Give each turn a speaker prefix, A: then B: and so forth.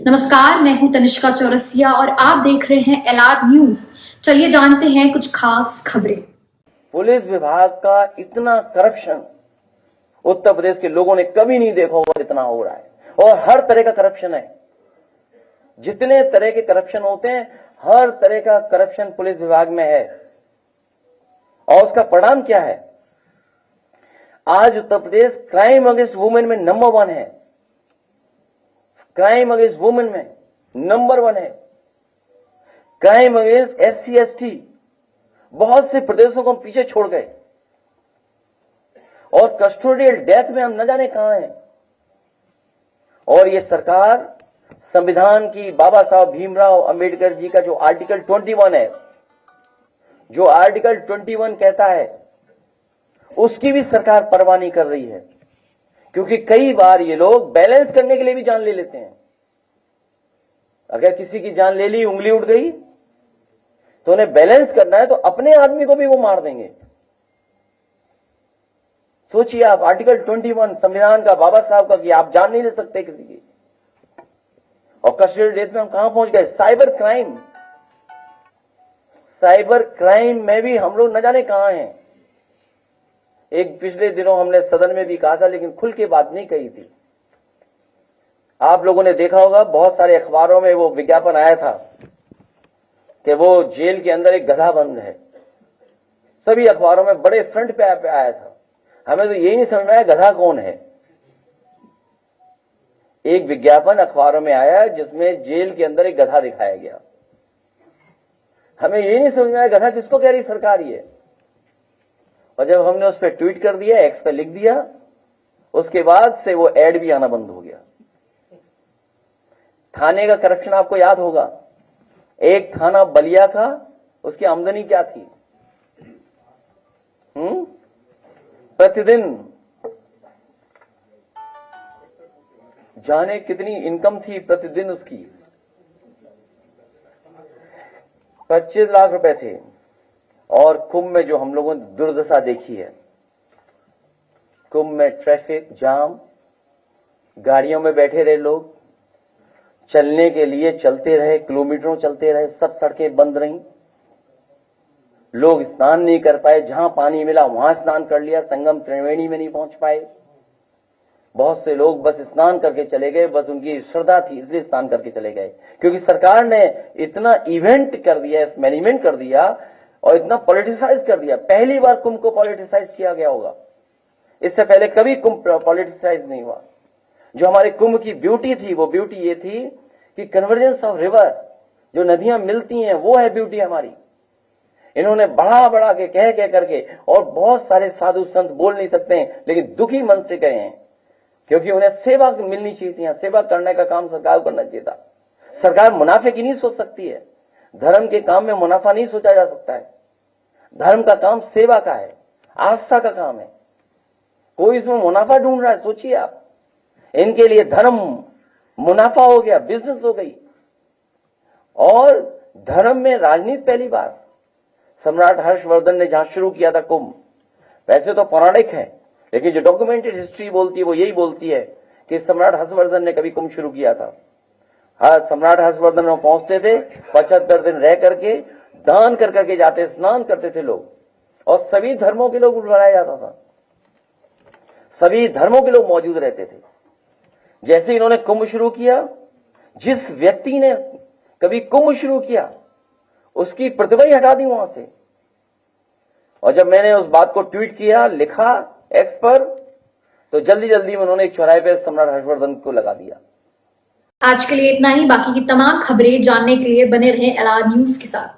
A: नमस्कार, मैं हूं तनिष्का चौरसिया और आप देख रहे हैं एलआर न्यूज। चलिए जानते हैं कुछ खास खबरें।
B: पुलिस विभाग का इतना करप्शन उत्तर प्रदेश के लोगों ने कभी नहीं देखा होगा, इतना हो रहा है और हर तरह का करप्शन है। जितने तरह के करप्शन होते हैं, हर तरह का करप्शन पुलिस विभाग में है। और उसका परिणाम क्या है? आज Uttar Pradesh crime against women में नंबर 1 है। क्राइम अगेंस्ट वुमेन में नंबर 1 है। क्राइम अगेंस्ट SC ST बहुत से प्रदेशों को हम पीछे छोड़ गए और कस्टोडियल डेथ में हम न जाने कहां हैं। और ये सरकार संविधान की बाबा साहब भीमराव अंबेडकर जी का जो आर्टिकल 21 है, जो आर्टिकल 21 कहता है, उसकी भी सरकार परवाह नहीं कर रही है। क्योंकि कई बार ये लोग बैलेंस करने के लिए भी जान ले लेते हैं। अगर किसी की जान ले ली, उंगली उठ गई, तो उन्हें बैलेंस करना है तो अपने आदमी को भी वो मार देंगे। सोचिए आप, आर्टिकल 21 संविधान का, बाबा साहब का, कि आप जान नहीं ले सकते किसी की। और कस्टोडियल डेथ में हम कहां पहुंच गए? Cyber crime. साइबर क्राइम में भी हम लोग न जाने कहां हैं। एक पिछले दिनों हमने सदन में भी कहा था, लेकिन खुल के बात नहीं कही थी। आप लोगों ने देखा होगा, बहुत सारे अखबारों में वो विज्ञापन आया था कि वो जेल के अंदर एक गधा बंद है। सभी अखबारों में बड़े फ्रंट पे आया था। हमें तो यही नहीं समझ में आया गधा कौन है। एक विज्ञापन अखबारों में आया जिसमें जेल के अंदर एक गधा दिखाया गया। हमें यही नहीं समझ में आया गधा किसको कह रही सरकार ये। और जब हमने उस पर ट्वीट कर दिया, एक्स पे लिख दिया, उसके बाद से वो एड भी आना बंद हो गया। थाने का करप्शन आपको याद होगा। एक थाना बलिया का, उसकी आमदनी क्या थी? प्रतिदिन जाने कितनी इनकम थी प्रतिदिन उसकी? 25 लाख रुपए थे। और कुंभ में जो हम लोगों ने दुर्दशा देखी है, कुंभ में ट्रैफिक जाम, गाड़ियों में बैठे रहे लोग, चलने के लिए चलते रहे, किलोमीटरों चलते रहे, सब सड़कें बंद रहीं, लोग स्नान नहीं कर पाए, जहां पानी मिला वहां स्नान कर लिया, संगम त्रिवेणी में नहीं पहुंच पाए। बहुत से लोग बस स्नान करके चले गए, बस उनकी श्रद्धा थी इसलिए स्नान करके चले गए। क्योंकि सरकार ने इतना इवेंट कर दिया, मैनेजमेंट कर दिया और इतना पॉलिटिसाइज कर दिया। पहली बार कुंभ को पॉलिटिसाइज किया गया होगा। इससे पहले कभी कुंभ पॉलिटिसाइज नहीं हुआ। जो हमारे कुंभ की ब्यूटी थी, वो ब्यूटी ये थी कि कन्वर्जेंस ऑफ रिवर, जो नदियां मिलती हैं, वो है ब्यूटी हमारी। इन्होंने बढ़ा बढ़ा के कह करके, और बहुत सारे साधु संत बोल नहीं सकते हैं, लेकिन दुखी मन से कहे हैं, क्योंकि उन्हें सेवा मिलनी चाहिए थी। सेवा करने का काम सरकार को करना चाहिए था। सरकार मुनाफे की नहीं सोच सकती है। धर्म के काम में मुनाफा नहीं सोचा जा सकता है। धर्म का काम सेवा का है, आस्था का काम है। कोई इसमें मुनाफा ढूंढ रहा है? सोचिए आप। इनके लिए धर्म मुनाफा हो गया, बिजनेस हो गई। और धर्म में राजनीति पहली बार। सम्राट हर्षवर्धन ने जहां शुरू किया था कुंभ, वैसे तो पौराणिक है, लेकिन जो डॉक्यूमेंटेड हिस्ट्री बोलती है वो यही बोलती है कि सम्राट हर्षवर्धन ने कभी कुंभ शुरू किया था। सम्राट हर्षवर्धन वहां पहुंचते थे, 75 दिन रह करके दान कर करके जाते, स्नान करते थे लोग, और सभी धर्मों के लोग बुलाया जाता था। सभी धर्मों के लोग मौजूद रहते थे। जैसे इन्होंने कुंभ शुरू किया, जिस व्यक्ति ने कभी कुंभ शुरू किया उसकी प्रतिभा ही हटा दी वहां से। और जब मैंने उस बात को ट्वीट किया, लिखा एक्स पर, तो जल्दी जल्दी में उन्होंने एक चौराहे पे सम्राट हर्षवर्धन को लगा दिया।
A: आज के लिए इतना ही। बाकी की तमाम खबरें जानने के लिए बने रहें एलआर न्यूज के साथ।